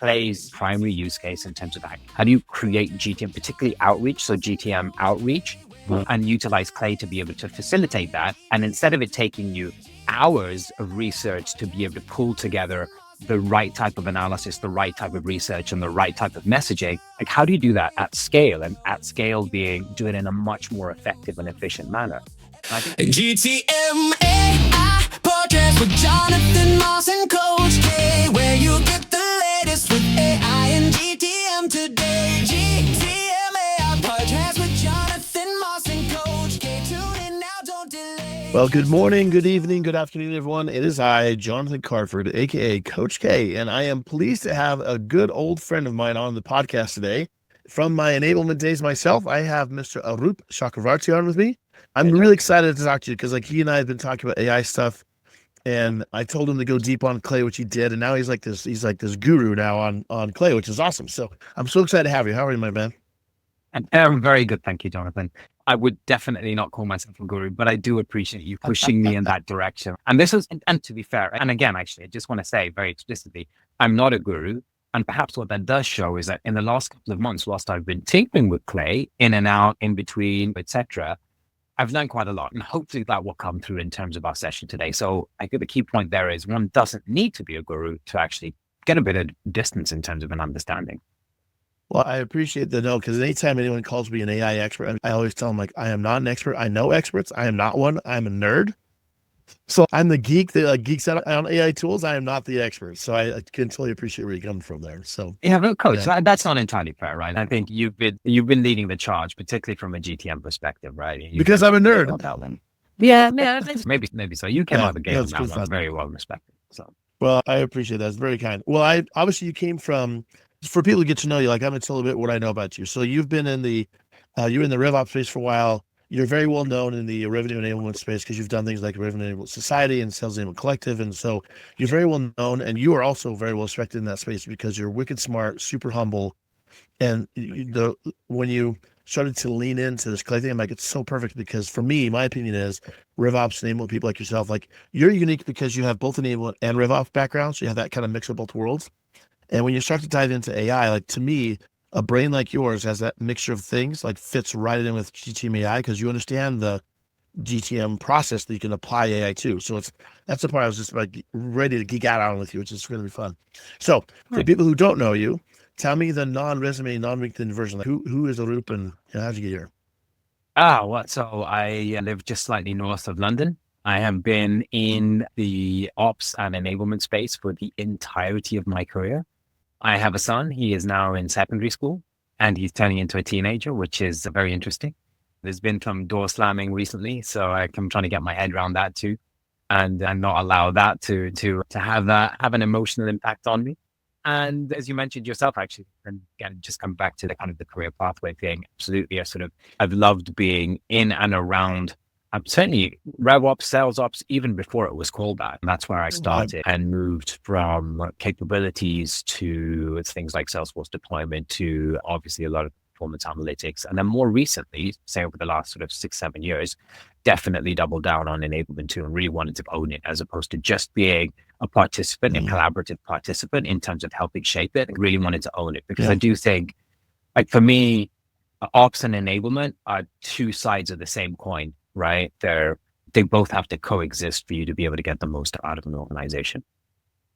Clay's primary use case in terms of how do you create GTM, particularly outreach, so GTM outreach, and utilize Clay to be able to facilitate that. And instead of it taking you hours of research to be able to pull together the right type of analysis, the right type of research, and the right type of messaging, like how do you do that at scale? And at scale being do it in a much more effective and efficient manner. I think GTM AI podcast with Jonathan Moss and Coach K, where you get the latest with AI and GTM today. GTM AI podcast with Jonathan Moss and Coach K. Tune in now, don't delay. Well, good morning, good evening, good afternoon, everyone. It is I, Jonathan Carford, aka Coach K, and I am pleased to have a good old friend of mine on the podcast today. From my enablement days myself, I have Mr. Arup Chakravarti on with me. I'm really excited to talk to you because he and I have been talking about AI stuff, and I told him to go deep on Clay, which he did, and now he's like this guru now on Clay, which is awesome. So I'm so excited to have you. How are you, my man? I'm very good, thank you, Jonathan. I would definitely not call myself a guru, but I do appreciate you pushing me in that direction. And this is, and to be fair, and again, actually, I just want to say very explicitly, I'm not a guru. And perhaps what that does show is that in the last couple of months, whilst I've been tinkering with Clay, in and out, in between, etc., I've learned quite a lot. And hopefully that will come through in terms of our session today. So I think the key point there is one doesn't need to be a guru to actually get a bit of distance in terms of an understanding. Well, I appreciate the note, because anytime anyone calls me an AI expert, I always tell them, like, I am not an expert. I know experts. I am not one. I'm a nerd. So I'm the geek that geeks out on AI tools. I am not the expert. So I can totally appreciate where you're coming from there. So yeah, but Coach, that's not entirely fair, right? I think you've been leading the charge, particularly from a GTM perspective, right? Because I'm a nerd. Yeah, maybe so. You came out of the game on that one, very well respected. So well, I appreciate that. It's very kind. Well, obviously you came from, for people to get to know you, like I'm going to tell a bit what I know about you. So you've been in the, you're in the RevOps space for a while. You're very well known in the revenue enablement space because you've done things like Revenue Enablement Society and Sales Enablement Collective. And so you're very well known, and you are also very well respected in that space because you're wicked smart, super humble. And when you started to lean into this Clay thing, I'm like, it's so perfect because for me, my opinion is RevOps enablement people like yourself, like you're unique because you have both enablement and RevOps background. So you have that kind of mix of both worlds. And when you start to dive into AI, like to me, a brain like yours has that mixture of things, like fits right in with GTM AI because you understand the GTM process that you can apply AI to. So that's the part I was just like ready to geek out on with you, which is going to be fun. So for people who don't know you, tell me the non-resume, non-LinkedIn version. Like who is Arup and how'd you get here? So I live just slightly north of London. I have been in the ops and enablement space for the entirety of my career. I have a son. He is now in secondary school and he's turning into a teenager, which is very interesting. There's been some door slamming recently, so I'm trying to get my head around that too, and not allow that to have an emotional impact on me. And as you mentioned yourself, actually, and again, just come back to the kind of the career pathway thing. Absolutely, I've loved being in and around. Certainly RevOps, sales ops, even before it was called that. And that's where I started and moved from capabilities to things like Salesforce deployment to obviously a lot of performance analytics. And then more recently, say over the last sort of 6-7 years, definitely doubled down on enablement too and really wanted to own it as opposed to just being a participant, a collaborative participant in terms of helping shape it. I really wanted to own it because I do think, like for me, ops and enablement are two sides of the same coin. Right? They both have to coexist for you to be able to get the most out of an organization.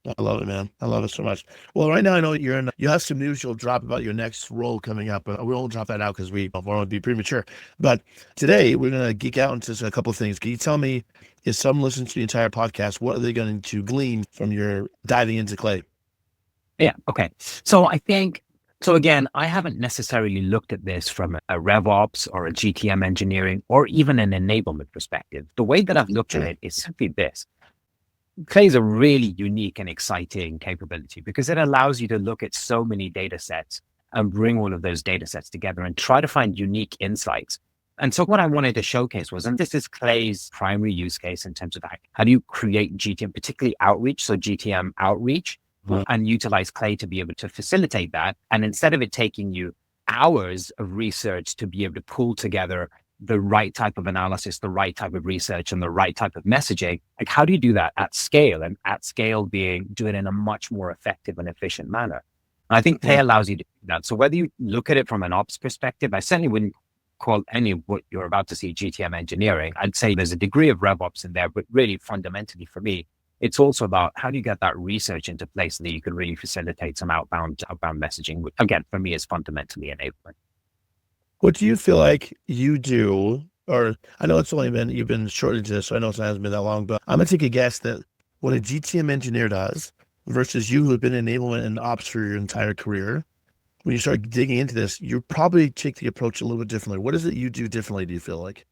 I love it, man. I love it so much. Well, right now I know you have some news you'll drop about your next role coming up, but we won't drop that out because we don't want to be premature. But today we're going to geek out into a couple of things. Can you tell me, if someone listens to the entire podcast, what are they going to glean from your diving into Clay? Yeah. Okay. So again, I haven't necessarily looked at this from a RevOps or a GTM engineering or even an enablement perspective. The way that I've looked at it is simply this. Clay is a really unique and exciting capability because it allows you to look at so many data sets and bring all of those data sets together and try to find unique insights. And so what I wanted to showcase was, and this is Clay's primary use case in terms of how do you create GTM, particularly outreach, so GTM outreach, and utilize Clay to be able to facilitate that. And instead of it taking you hours of research to be able to pull together the right type of analysis, the right type of research, and the right type of messaging, like how do you do that at scale? And at scale being do it in a much more effective and efficient manner. I think Clay Yeah. allows you to do that. So whether you look at it from an ops perspective, I certainly wouldn't call any of what you're about to see GTM engineering. I'd say there's a degree of RevOps in there, but really fundamentally for me, it's also about how do you get that research into place so that you can really facilitate some outbound messaging, which again, for me is fundamentally enablement. What do you feel like you do? Or I know you've been short into this, so I know it hasn't been that long, but I'm gonna take a guess that what a GTM engineer does versus you who have been in enablement and ops for your entire career, when you start digging into this, you probably take the approach a little bit differently. What is it you do differently, do you feel like?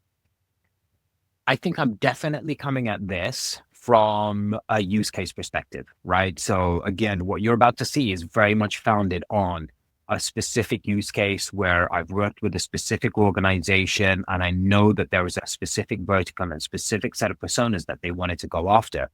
I think I'm definitely coming at this from a use case perspective, right? So again, what you're about to see is very much founded on a specific use case where I've worked with a specific organization and I know that there was a specific vertical and a specific set of personas that they wanted to go after.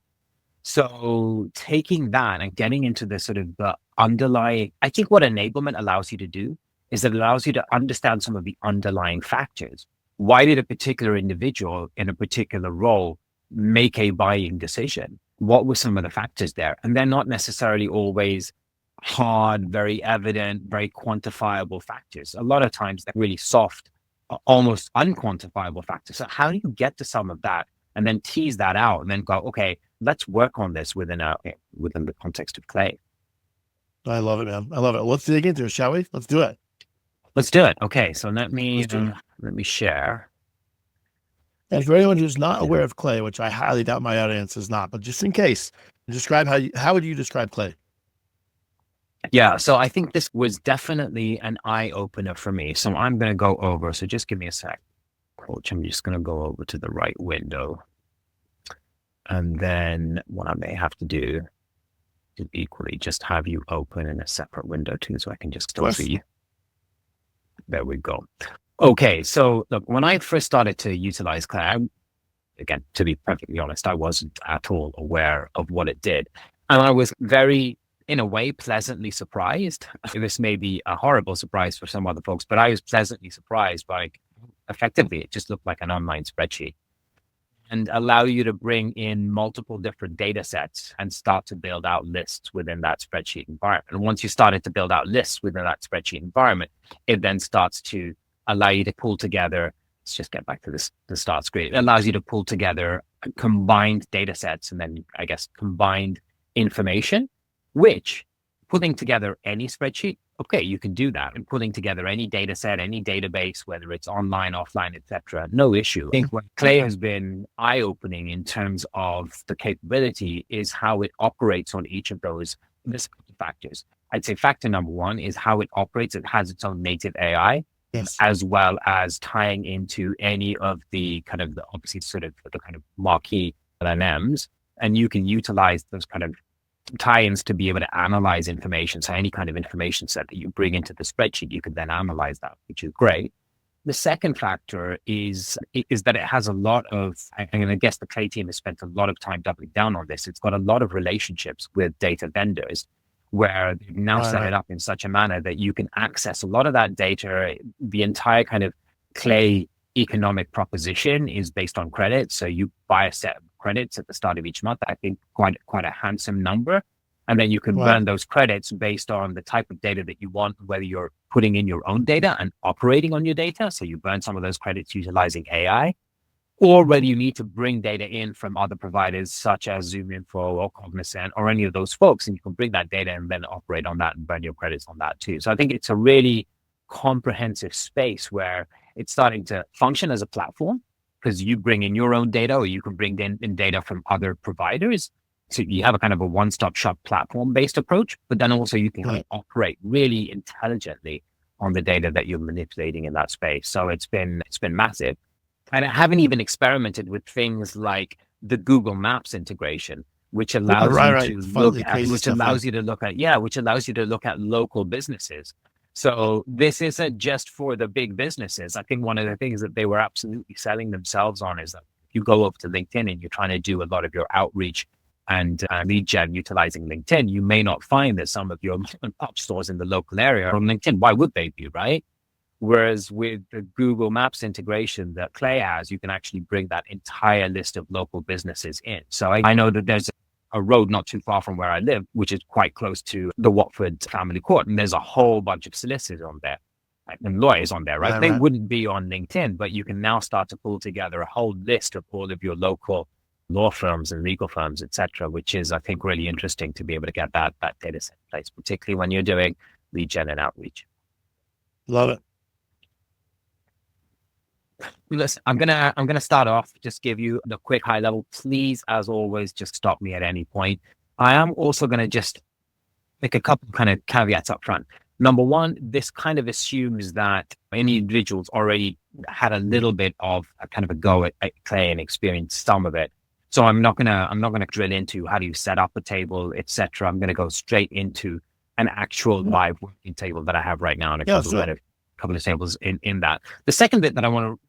So taking that and getting into the sort of the underlying, I think what enablement allows you to do is it allows you to understand some of the underlying factors. Why did a particular individual in a particular role make a buying decision? What were some of the factors there? And they're not necessarily always hard, very evident, very quantifiable factors. A lot of times they're really soft, almost unquantifiable factors. So how do you get to some of that and then tease that out and then go, okay, let's work on this within the context of Clay. I love it, man. I love it. Let's dig into it, shall we? Let's do it. Let's do it. Okay, so let me Let's do it. let me share. And for anyone who's not aware of Clay, which I highly doubt my audience is not, but just in case, describe how would you describe Clay? Yeah, so I think this was definitely an eye opener for me. So I'm going to go over. So just give me a sec, coach. I'm just going to go over to the right window. And then what I may have to do is equally just have you open in a separate window too, so I can just still see you. There we go. Okay, so look, when I first started to utilize Clay, again, to be perfectly honest, I wasn't at all aware of what it did. And I was very, in a way, pleasantly surprised. This may be a horrible surprise for some other folks, but I was pleasantly surprised by effectively, it just looked like an online spreadsheet and allow you to bring in multiple different data sets and start to build out lists within that spreadsheet environment. And once you started to build out lists within that spreadsheet environment, it then starts to allow you to pull together. Let's just get back to the start screen. It allows you to pull together combined data sets and then, I guess, combined information, which putting together any spreadsheet, okay, you can do that. And putting together any data set, any database, whether it's online, offline, etc., no issue. I think what Clay has been eye-opening in terms of the capability is how it operates on each of those factors. I'd say factor number one is how it operates. It has its own native AI. Yes. As well as tying into any of the kind of the obviously sort of the kind of marquee LLMs, and you can utilize those kind of tie-ins to be able to analyze information. So any kind of information set that you bring into the spreadsheet, you can then analyze that, which is great. The second factor is that it has a lot of, and I guess the Clay team has spent a lot of time doubling down on this. It's got a lot of relationships with data vendors where they've now set it up in such a manner that you can access a lot of that data. The entire kind of Clay economic proposition is based on credits. So you buy a set of credits at the start of each month, I think quite a handsome number. And then you can burn those credits based on the type of data that you want, whether you're putting in your own data and operating on your data. So you burn some of those credits utilizing AI, or whether you need to bring data in from other providers such as ZoomInfo or Cognizant or any of those folks, and you can bring that data and then operate on that and burn your credits on that too. So I think it's a really comprehensive space where it's starting to function as a platform because you bring in your own data or you can bring in data from other providers. So you have a kind of a one-stop shop platform-based approach, but then also you can kind of operate really intelligently on the data that you're manipulating in that space. So it's been massive. And I haven't even experimented with things like the Google Maps integration, which allows you to look at local businesses. So this isn't just for the big businesses. I think one of the things that they were absolutely selling themselves on is that if you go over to LinkedIn and you're trying to do a lot of your outreach and lead gen utilizing LinkedIn, you may not find that some of your pop stores in the local area are on LinkedIn. Why would they be, right? Whereas with the Google Maps integration that Clay has, you can actually bring that entire list of local businesses in. So I know that there's a road not too far from where I live, which is quite close to the Watford Family Court. And there's a whole bunch of solicitors on there and lawyers on there, right? They wouldn't be on LinkedIn, but you can now start to pull together a whole list of all of your local law firms and legal firms, etc., which is, I think, really interesting to be able to get that data set in place, particularly when you're doing lead gen and outreach. Love it. Listen, I'm gonna start off, just give you the quick high level. Please, as always, just stop me at any point. I am also gonna just make a couple kind of caveats up front. Number one, this kind of assumes that any individuals already had a little bit of a kind of a go at Clay and experienced some of it. So I'm not gonna drill into how do you set up a table, etc. I'm gonna go straight into an actual live working table that I have right now, and a couple of tables in that. The second bit that I want to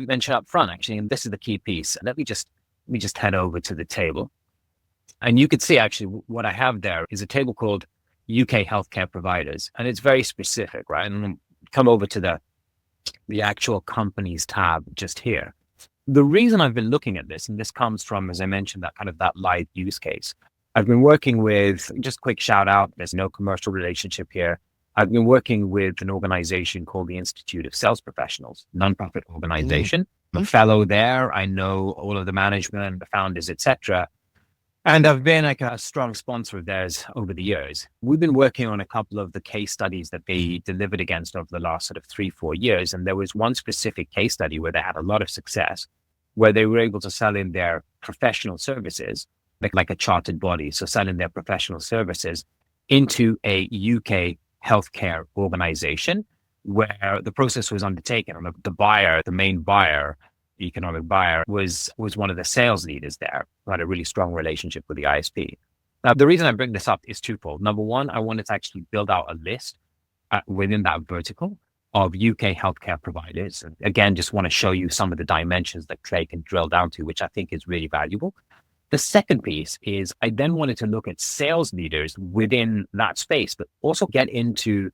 mention up front, actually, and this is the key piece. Let me just head over to the table, and you can see actually what I have there is a table called UK Healthcare Providers, and it's very specific, right? And come over to the actual companies tab just here. The reason I've been looking at this, and this comes from, as I mentioned, that live use case. I've been working with, just quick shout out, there's no commercial relationship here. I've been working with an organization called the Institute of Sales Professionals, nonprofit organization. I'm a fellow there. I know all of the management, the founders, etc. And I've been like a strong sponsor of theirs over the years. We've been working on a couple of the case studies that they delivered against over the last sort of 3-4 years. And there was one specific case study where they had a lot of success, where they were able to sell in their professional services, like a chartered body. So selling their professional services into a UK healthcare organization, where the process was undertaken. And the buyer, the main buyer, the economic buyer, was one of the sales leaders there, who had a really strong relationship with the ISP. Now, the reason I bring this up is twofold. Number one, I wanted to actually build out a list within that vertical of UK healthcare providers. And again, just want to show you some of the dimensions that Clay can drill down to, which I think is really valuable. The second piece is I then wanted to look at sales leaders within that space, but also get into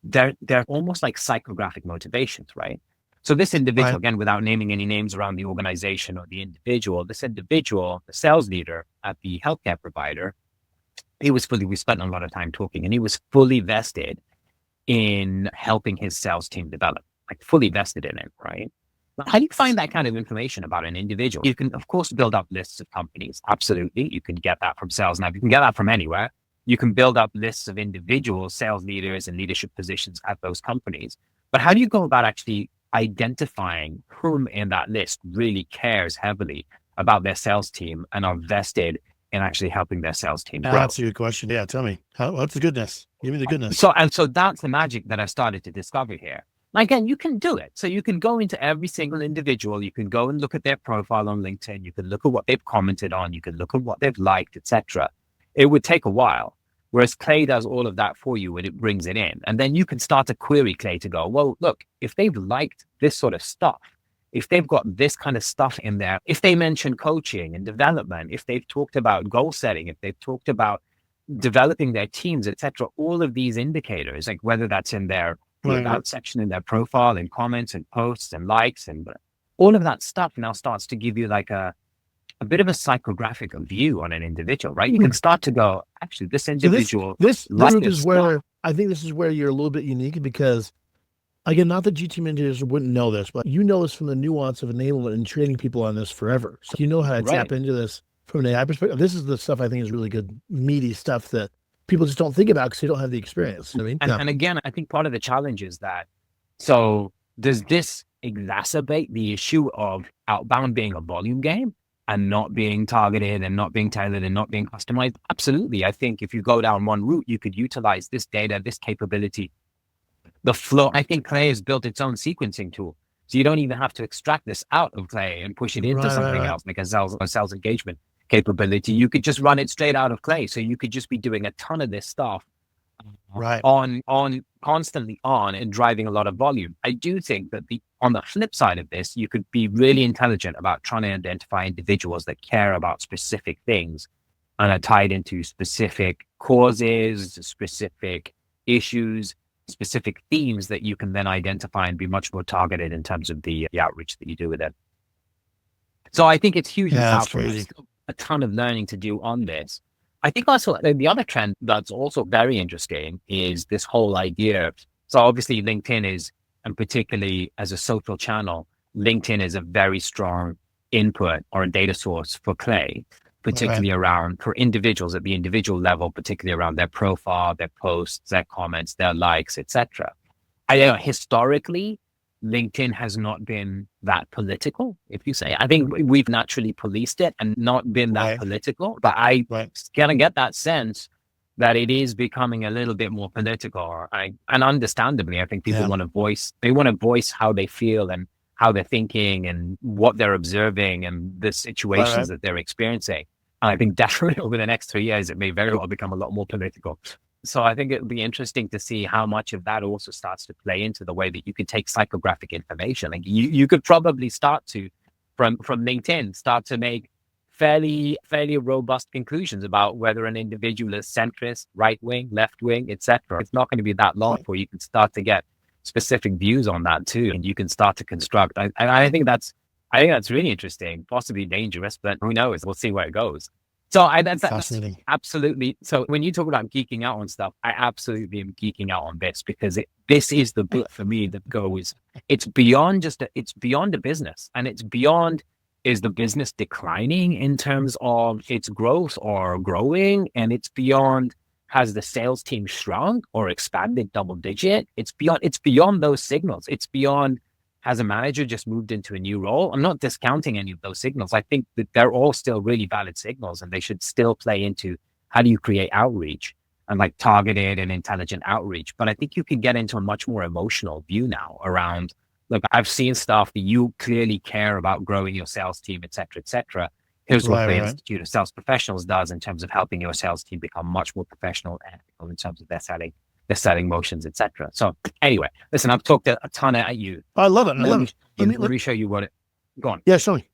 they're almost like psychographic motivations, right? So this individual, again, without naming any names around the organization or the individual, this individual, the sales leader at the healthcare provider, we spent a lot of time talking, and he was fully vested in helping his sales team develop, like fully vested in it, right? How do you find that kind of information about an individual? You can, of course, build up lists of companies. Absolutely. You can get that from sales. Now, you can get that from anywhere. You can build up lists of individual sales leaders and leadership positions at those companies. But how do you go about actually identifying whom in that list really cares heavily about their sales team and are vested in actually helping their sales team grow? That's a good question. Yeah, tell me. What's the goodness? Give me the goodness. So that's the magic that I started to discover here. Again, you can do it. So you can go into every single individual. You can go and look at their profile on LinkedIn. You can look at what they've commented on. You can look at what they've liked, etc. It would take a while. Whereas Clay does all of that for you and it brings it in. And then you can start to query Clay to go, well, look, if they've liked this sort of stuff, if they've got this kind of stuff in there, if they mention coaching and development, if they've talked about goal setting, if they've talked about developing their teams, etc., all of these indicators, like whether that's in their about section in their profile and comments and posts and likes and all of that stuff now starts to give you like a bit of a psychographic view on an individual, right? You can start to go, actually, this individual. So this is where I think this is where you're a little bit unique, because again, not that GTM engineers wouldn't know this, but you know this from the nuance of enablement and training people on this forever. So you know how to tap into this from an AI perspective. This is the stuff I think is really good, meaty stuff that people just don't think about because they don't have the experience. You know what I mean? And again, I think part of the challenge is that, so does this exacerbate the issue of outbound being a volume game and not being targeted and not being tailored and not being customized? Absolutely. I think if you go down one route, you could utilize this data, this capability, the flow. I think Clay has built its own sequencing tool. So you don't even have to extract this out of Clay and push it into something else, like a sales engagement capability. You could just run it straight out of Clay. So you could just be doing a ton of this stuff constantly on and driving a lot of volume. I do think that on the flip side of this, you could be really intelligent about trying to identify individuals that care about specific things and are tied into specific causes, specific issues, specific themes that you can then identify and be much more targeted in terms of the outreach that you do with it. So I think it's hugely powerful. a ton of learning to do on this. I think also the other trend that's also very interesting is this whole idea. So obviously LinkedIn is, and particularly as a social channel, LinkedIn is a very strong input or a data source for Clay, particularly around for individuals at the individual level, particularly around their profile, their posts, their comments, their likes, etc. I know historically, LinkedIn has not been that political, if you say. I think we've naturally policed it and not been that political, but I kind of get that sense that it is becoming a little bit more political. And understandably, I think people want to voice how they feel and how they're thinking and what they're observing and the situations that they're experiencing. And I think definitely over the next 3 years, it may very well become a lot more political. So I think it'll be interesting to see how much of that also starts to play into the way that you could take psychographic information. Like you could probably start to, from LinkedIn, start to make fairly robust conclusions about whether an individual is centrist, right wing, left wing, etc. It's not going to be that long before you can start to get specific views on that too, and you can start to construct. I think that's really interesting, possibly dangerous, but who knows? We'll see where it goes. So that's fascinating. Absolutely. So when you talk about geeking out on stuff, I absolutely am geeking out on this because this is the bit for me that goes, it's beyond a business, and it's beyond, is the business declining in terms of its growth or growing? And it's beyond, has the sales team shrunk or expanded double digit? It's beyond those signals. It's beyond, has a manager just moved into a new role? I'm not discounting any of those signals. I think that they're all still really valid signals, and they should still play into how do you create outreach and like targeted and intelligent outreach. But I think you can get into a much more emotional view now around, look, I've seen stuff that you clearly care about growing your sales team, et cetera, et cetera. Here's what the Institute of Sales Professionals does in terms of helping your sales team become much more professional and ethical in terms of their selling motions, etc. So anyway, listen, I've talked a ton at you. I love it. Let me show you what it. Go on. Yeah, show me.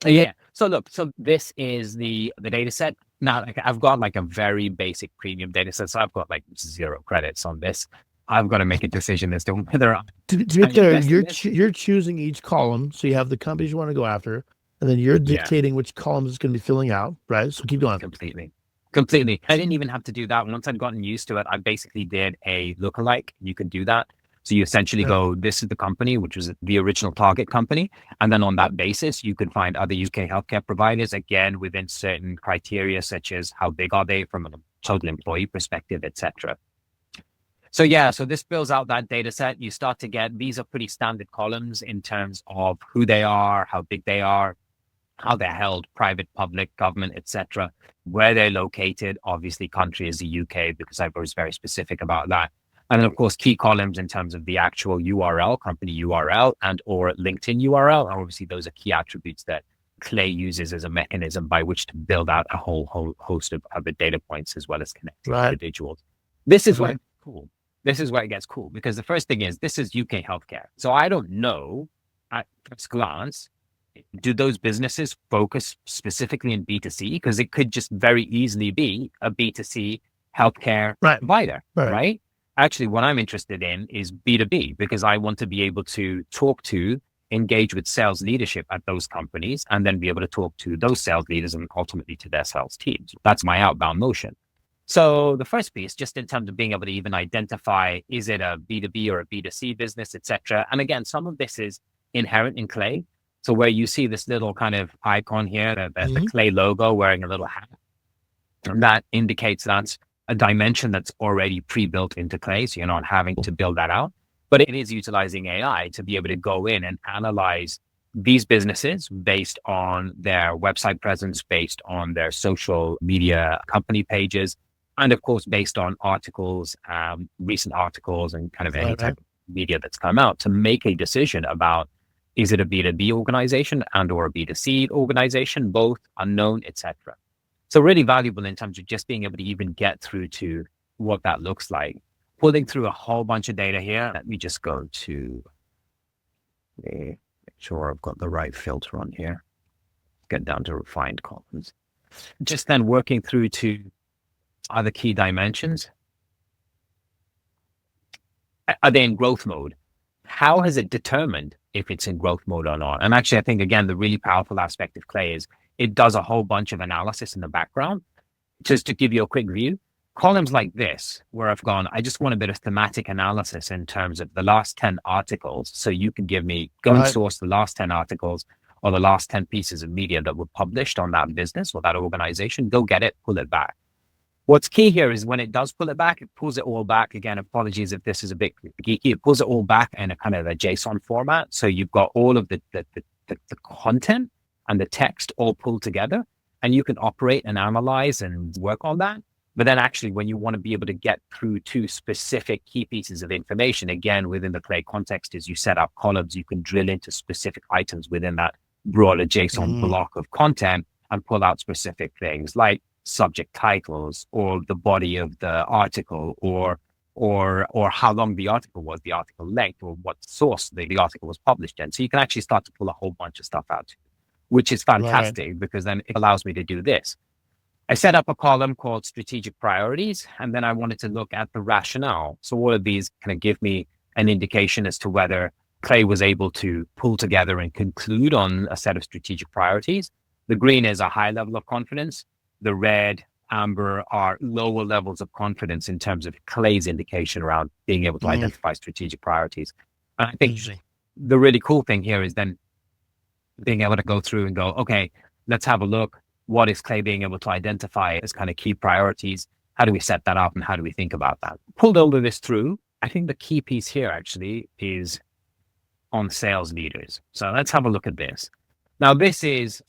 Yeah. So look, so this is the data set. Now, like, I've got like a very basic premium data set. So I've got like 0 credits on this. I've got to make a decision as to whether you're choosing each column. So you have the companies you want to go after, and then you're dictating which columns it's going to be filling out, right? So keep going. Completely. I didn't even have to do that. Once I'd gotten used to it, I basically did a lookalike. You could do that. So you essentially go, this is the company, which was the original target company. And then on that basis, you can find other UK healthcare providers, again, within certain criteria, such as how big are they from a total employee perspective, etc. So so this builds out that data set. You start to get, these are pretty standard columns in terms of who they are, how big they are, how they're held, private, public, government, etc., where they're located. Obviously, country is the UK because I was very specific about that. And then, of course, key columns in terms of the actual URL, company URL, and or LinkedIn URL. And obviously, those are key attributes that Clay uses as a mechanism by which to build out a whole host of other data points as well as connect individuals. This is where it's cool. This is where it gets cool, because the first thing is, this is UK healthcare. So I don't know at first glance, do those businesses focus specifically in B2C? Because it could just very easily be a B2C healthcare provider, right? Actually, what I'm interested in is B2B, because I want to be able to engage with sales leadership at those companies, and then be able to talk to those sales leaders and ultimately to their sales teams. That's my outbound motion. So the first piece, just in terms of being able to even identify, is it a B2B or a B2C business, et cetera? And again, some of this is inherent in Clay. So where you see this little kind of icon here, the Clay logo wearing a little hat, that indicates that's a dimension that's already pre-built into Clay. So you're not having to build that out, but it is utilizing AI to be able to go in and analyze these businesses based on their website presence, based on their social media company pages, and of course, based on articles, recent articles, and kind of any type of media that's come out, to make a decision about, is it a B2B organization and or a B2C organization, both unknown, etc. So really valuable in terms of just being able to even get through to what that looks like. Pulling through a whole bunch of data here. Let me just go to, make sure I've got the right filter on here. Get down to refined columns. Just then working through to other key dimensions. Are they in growth mode? How has it determined if it's in growth mode or not? And actually, I think, again, the really powerful aspect of Clay is it does a whole bunch of analysis in the background. Just to give you a quick view, columns like this, where I've gone, I just want a bit of thematic analysis in terms of the last 10 articles. So you can give me, go and source the last 10 articles or the last 10 pieces of media that were published on that business or that organization. Go get it, pull it back. What's key here is when it does pull it back, it pulls it all back. Again, apologies if this is a bit geeky. It pulls it all back in a kind of a JSON format. So you've got all of the content and the text all pulled together, and you can operate and analyze and work on that. But then actually, when you want to be able to get through to specific key pieces of information, again, within the Clay context, is you set up columns, you can drill into specific items within that broader JSON block of content and pull out specific things like subject titles or the body of the article or how long the article was, the article length, or what source the article was published in. So you can actually start to pull a whole bunch of stuff out, which is fantastic because then it allows me to do this. I set up a column called strategic priorities, and then I wanted to look at the rationale. So all of these kind of give me an indication as to whether Clay was able to pull together and conclude on a set of strategic priorities. The green is a high level of confidence. The red, amber are lower levels of confidence in terms of Clay's indication around being able to identify strategic priorities. And I think the really cool thing here is then being able to go through and go, okay, let's have a look. What is Clay being able to identify as kind of key priorities? How do we set that up and how do we think about that? Pulled all of this through. I think the key piece here actually is on sales leaders. So let's have a look at this. Now, this is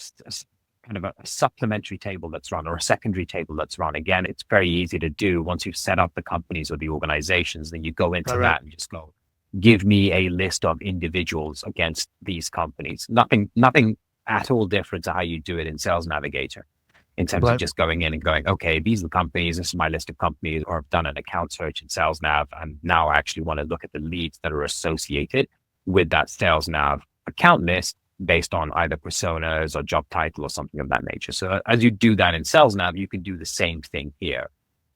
kind of a supplementary table that's run or a secondary table that's run. Again, it's very easy to do once you've set up the companies or the organizations, then you go into that and just go, give me a list of individuals against these companies. Nothing at all different to how you do it in Sales Navigator in terms of just going in and going, okay, these are the companies, this is my list of companies, or I've done an account search in Sales Nav, and now I actually want to look at the leads that are associated with that Sales Nav account list based on either personas or job title or something of that nature. So as you do that in Sales Nav, you can do the same thing here.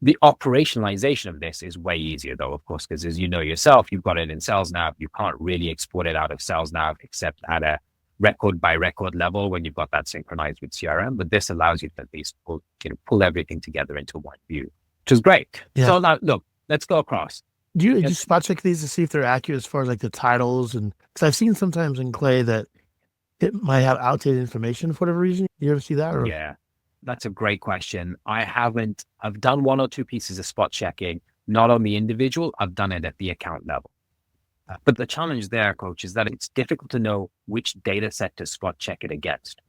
The operationalization of this is way easier though, of course, because as you know yourself, you've got it in Sales Nav. You can't really export it out of Sales Nav except at a record by record level when you've got that synchronized with CRM. But this allows you to at least pull everything together into one view, which is great. Yeah. So now look, let's go across. Do you spot check these to see if they're accurate as far as like the titles? And because I've seen sometimes in Clay that it might have outdated information for whatever reason. You ever see that? Or? Yeah, that's a great question. I've done one or two pieces of spot checking, not on the individual. I've done it at the account level. But the challenge there, coach, is that it's difficult to know which data set to spot check it against.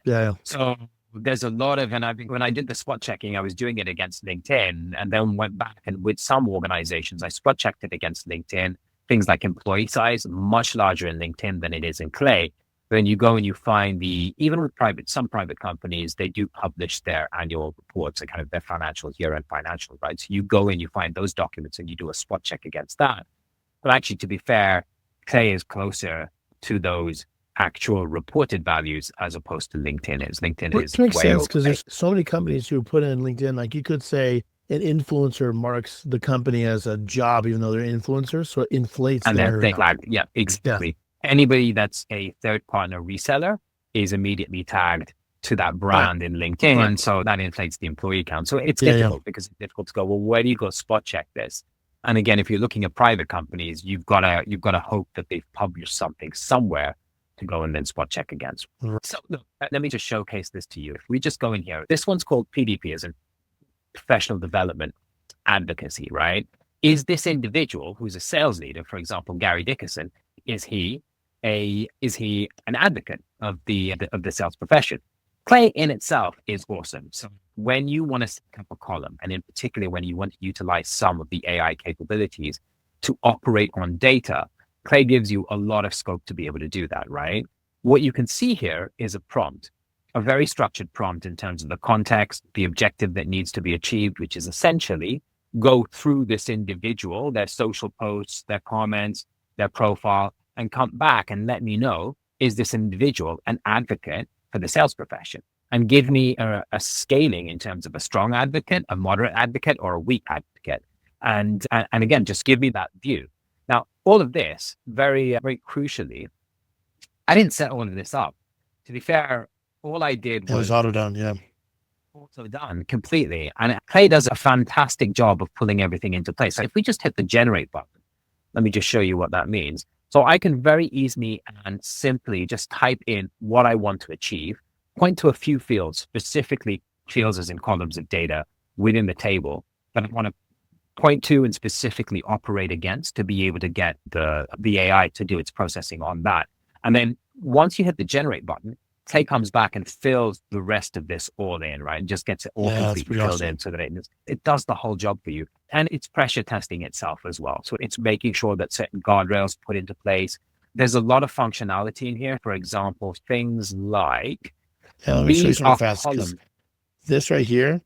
Yeah. So there's a lot of, and when I did the spot checking, I was doing it against LinkedIn and then went back and with some organizations, I spot checked it against LinkedIn. Things like employee size, much larger in LinkedIn than it is in Clay. Then you go and you find even with some private companies, they do publish their annual reports and kind of their financials, year-end financials, right? So you go and you find those documents and you do a spot check against that. But actually, to be fair, Clay is closer to those actual reported values as opposed to LinkedIn is. LinkedIn is makes sense because there's so many companies who put in LinkedIn, like you could say an influencer marks the company as a job, even though they're influencers, so it inflates and their... then yeah, exactly. Yeah. Anybody that's a third partner reseller is immediately tagged to that brand in LinkedIn. So that inflates the employee count. So it's difficult because it's difficult to go, well, where do you go spot check this? And again, if you're looking at private companies, you've got to hope that they've published something somewhere to go and then spot check against. So look, let me just showcase this to you. If we just go in here, this one's called PDP, as in professional development advocacy, right? Is this individual who's a sales leader, for example, Gary Dickerson, is he an advocate of the sales profession? Clay in itself is awesome. So when you want to set up a column, and in particular when you want to utilize some of the AI capabilities to operate on data, Clay gives you a lot of scope to be able to do that, right? What you can see here is a prompt, a very structured prompt in terms of the context, the objective that needs to be achieved, which is essentially go through this individual, their social posts, their comments, their profile, and come back and let me know, is this individual an advocate for the sales profession? And give me a scaling in terms of a strong advocate, a moderate advocate, or a weak advocate. And again, just give me that view. Now, all of this, very, very crucially, I didn't set all of this up. To be fair, All I did It was was auto done. Yeah. auto done completely. And Clay does a fantastic job of pulling everything into place. So if we just hit the generate button, let me just show you what that means. So I can very easily and simply just type in what I want to achieve, point to a few fields, specifically fields as in columns of data within the table that I want to point to and specifically operate against to be able to get the AI to do its processing on that. And then once you hit the generate button, Clay comes back and fills the rest of this all in, right? And just gets it all completely filled in so that it does the whole job for you. And it's pressure testing itself as well. So it's making sure that certain guardrails put into place. There's a lot of functionality in here. For example, things like let me show you something fast. columns. This right here,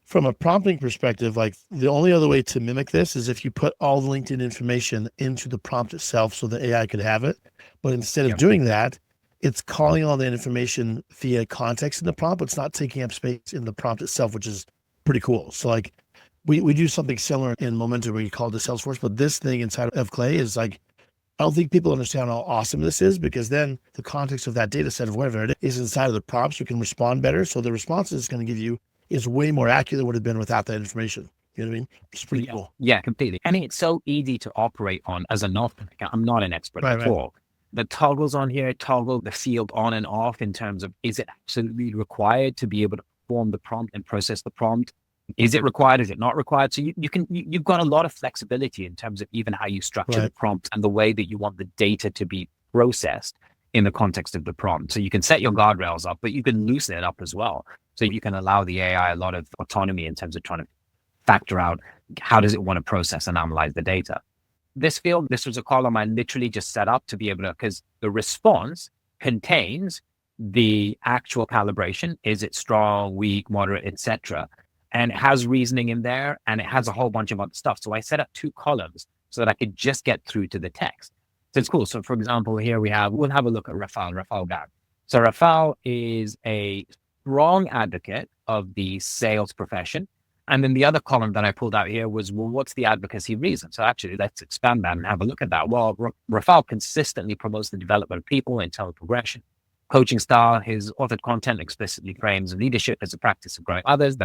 from a prompting perspective, like the only other way to mimic this is if you put all the LinkedIn information into the prompt itself so the AI could have it. But instead of doing that, it's calling all the information via context in the prompt. It's not taking up space in the prompt itself, which is pretty cool. So like we do something similar in Momentum where you call it the Salesforce, but this thing inside of Clay is like, I don't think people understand how awesome this is, because then the context of that data set of whatever it is inside of the prompts, you can respond better. So the response it's going to give you is way more accurate than would have been without that information. You know what I mean? It's pretty cool. Yeah, completely. And it's so easy to operate on as a I'm not an expert at all. The toggles on here toggle the field on and off in terms of, is it absolutely required to be able to perform the prompt and process the prompt? Is it required? Is it not required? So you've got a lot of flexibility in terms of even how you structure the prompt and the way that you want the data to be processed in the context of the prompt. So you can set your guardrails up, but you can loosen it up as well. So you can allow the AI a lot of autonomy in terms of trying to factor out how does it want to process and analyze the data. This field, this was a column I literally just set up to be able to, because the response contains the actual calibration. Is it strong, weak, moderate, etc. And it has reasoning in there, and it has a whole bunch of other stuff. So I set up 2 columns so that I could just get through to the text. So it's cool. So for example, here we'll have a look at Rafal Gag. So Rafal is a strong advocate of the sales profession. And then the other column that I pulled out here was, well, what's the advocacy reason? So actually, let's expand that and have a look at that. Well, Rafal consistently promotes the development of people, internal progression, coaching style. His authored content explicitly frames leadership as a practice of growing others.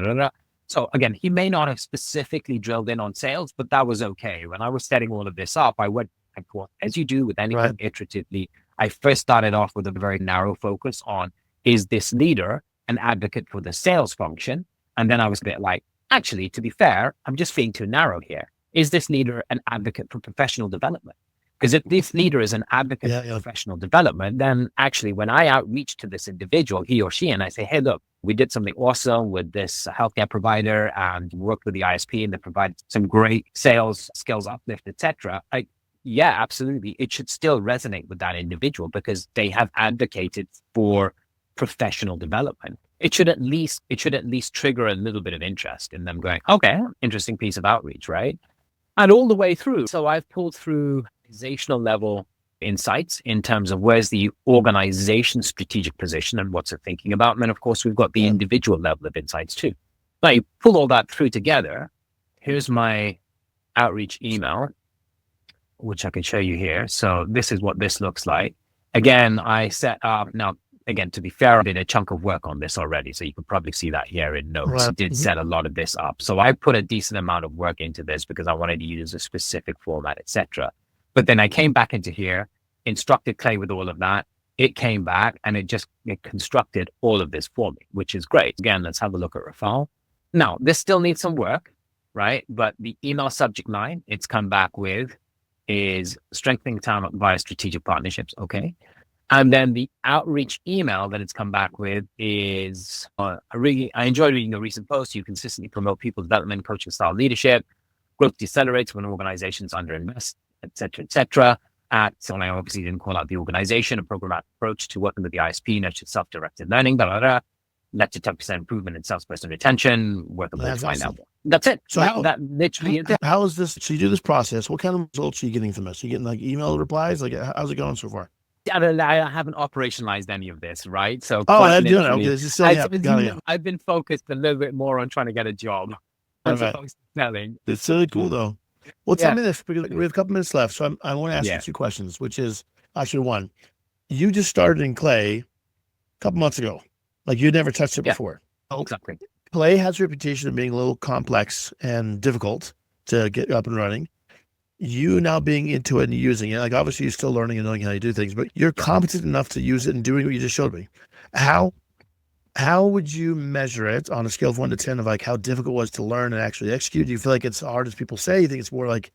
So again, he may not have specifically drilled in on sales, but that was okay. When I was setting all of this up, I went back and forth, as you do with anything iteratively. I first started off with a very narrow focus on, is this leader an advocate for the sales function? And then I was a bit like, actually, to be fair, I'm just being too narrow here. Is this leader an advocate for professional development? Because if this leader is an advocate for professional development, then actually when I outreach to this individual, he or she, and I say, hey, look, we did something awesome with this healthcare provider and worked with the ISP and they provided some great sales skills uplift, etc. Yeah, absolutely. It should still resonate with that individual because they have advocated for professional development. It should at least trigger a little bit of interest in them going, okay, interesting piece of outreach, right? And all the way through. So I've pulled through organizational level insights in terms of where's the organization strategic position and what's it thinking about. And then of course, we've got the individual level of insights too. Now you pull all that through together. Here's my outreach email, which I can show you here. So this is what this looks like. Again, I set up now. Again, to be fair, I did a chunk of work on this already. So you could probably see that here in notes. I did set a lot of this up. So I put a decent amount of work into this because I wanted to use a specific format, etc. But then I came back into here, instructed Clay with all of that. It came back and it constructed all of this for me, which is great. Again, let's have a look at Rafal. Now, this still needs some work, right? But the email subject line it's come back with is strengthening talent via strategic partnerships. Okay. And then the outreach email that it's come back with is, I enjoyed reading your recent post. You consistently promote people development, coaching style leadership. Growth decelerates when organizations underinvest, et cetera. So I obviously didn't call out the organization. A programmatic approach to working with the ISP, nurtured self-directed learning, led to 10% improvement in salesperson retention, working with find out. That's it. So that literally is it. How is this? So you do this process. What kind of results are you getting from this? Are you getting like email replies? Like how's it going so far? I haven't operationalized any of this, right? So I do know. Okay, this is I've been focused a little bit more on trying to get a job as opposed to selling. It's really cool though. Well, tell me this because we have a couple minutes left. So I want to ask you 2 questions, which is actually one. You just started in Clay couple months ago. Like you'd never touched it before. Exactly. Play has a reputation of being a little complex and difficult to get up and running. You now being into it and using it, like obviously you're still learning and knowing how you do things, but you're competent enough to use it and doing what you just showed me. How would you measure it on a scale of 1 to 10 of like how difficult it was to learn and actually execute? Do you feel like it's hard as people say? You think it's more like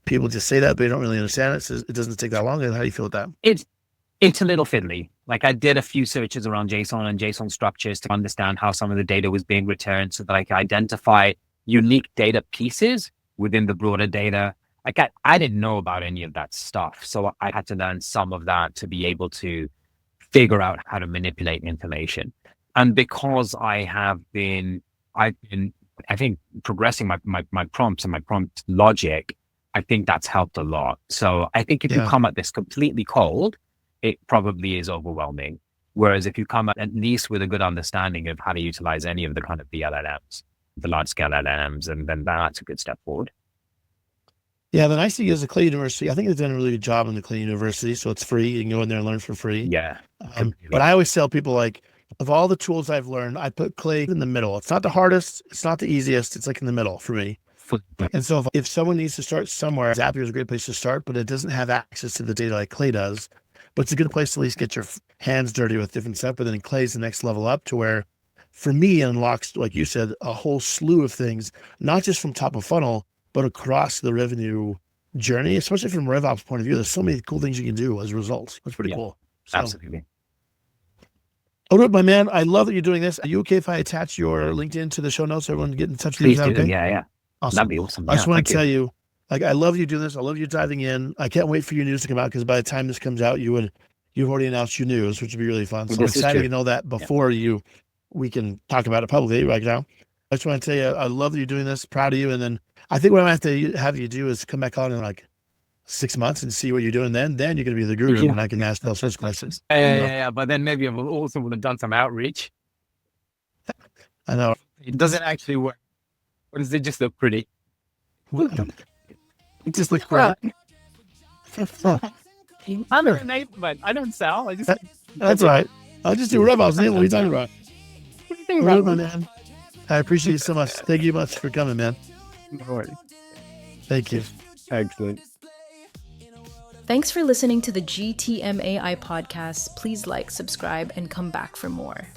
people just say that, but they don't really understand it? So it doesn't take that long. And how do you feel with that? It's a little fiddly. Like I did a few searches around JSON and JSON structures to understand how some of the data was being returned so that I could identify unique data pieces within the broader data. Like I didn't know about any of that stuff. So I had to learn some of that to be able to figure out how to manipulate information. And because I've been, I think, progressing my prompts and my prompt logic, I think that's helped a lot. So I think if you come at this completely cold, it probably is overwhelming. Whereas if you come at least with a good understanding of how to utilize any of the kind of the LLMs, the large scale LLMs, and then that's a good step forward. Yeah, the nice thing is the Clay University, I think they've done a really good job in the Clay University. So it's free. You can go in there and learn for free. Yeah. But I always tell people, like, of all the tools I've learned, I put Clay in the middle. It's not the hardest. It's not the easiest. It's like in the middle for me. And so if someone needs to start somewhere, Zapier is a great place to start, but it doesn't have access to the data like Clay does. But it's a good place to at least get your hands dirty with different stuff. But then Clay's the next level up to where, for me, it unlocks, like you said, a whole slew of things, not just from top of funnel, but across the revenue journey, especially from a RevOps point of view. There's so many cool things you can do as a result. That's pretty cool. So, absolutely. Arup, my man, I love that you're doing this. Are you okay if I attach your LinkedIn to the show notes? Everyone get in touch with you? Please do. Okay? Yeah. Awesome. That'd be awesome. I just want to tell you, like, I love you doing this. I love you diving in. I can't wait for your news to come out because by the time this comes out, you've already announced your news, which would be really fun. So I'm excited to know that before we can talk about it publicly right now. I just want to tell you, I love that you're doing this. Proud of you. And then I think what I'm going to have to have you do is come back on in like 6 months and see what you're doing. Then you're going to be the guru and I can ask those questions. Yeah. But then maybe I will also have done some outreach. I know. It doesn't actually work. Or does it just look pretty? It just looks great. I'm an enablement. I don't sell. I just. That's right. I'll just do RevOps. What are you talking about? What do you think about my man? I appreciate you so much. Thank you much for coming, man. No worries. Thank you. Excellent. Thanks for listening to the GTM AI podcast. Please like, subscribe, and come back for more.